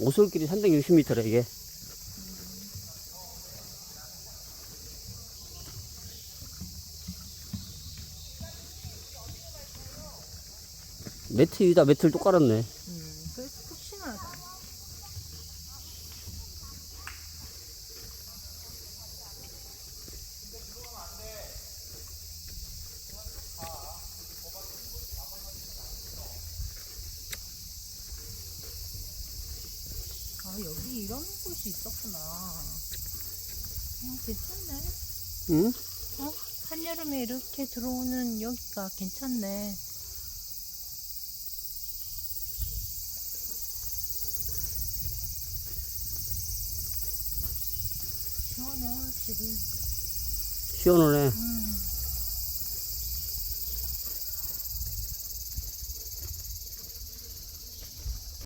오솔길이 360m래, 이게. 매트 위에다 매트를 또 깔았네. 그래서 푹신하다. 아, 여기 이런 곳이 있었구나. 괜찮네. 응? 한여름에 이렇게 들어오는 여기가 괜찮네. 시원해, 확실히. 시원하네.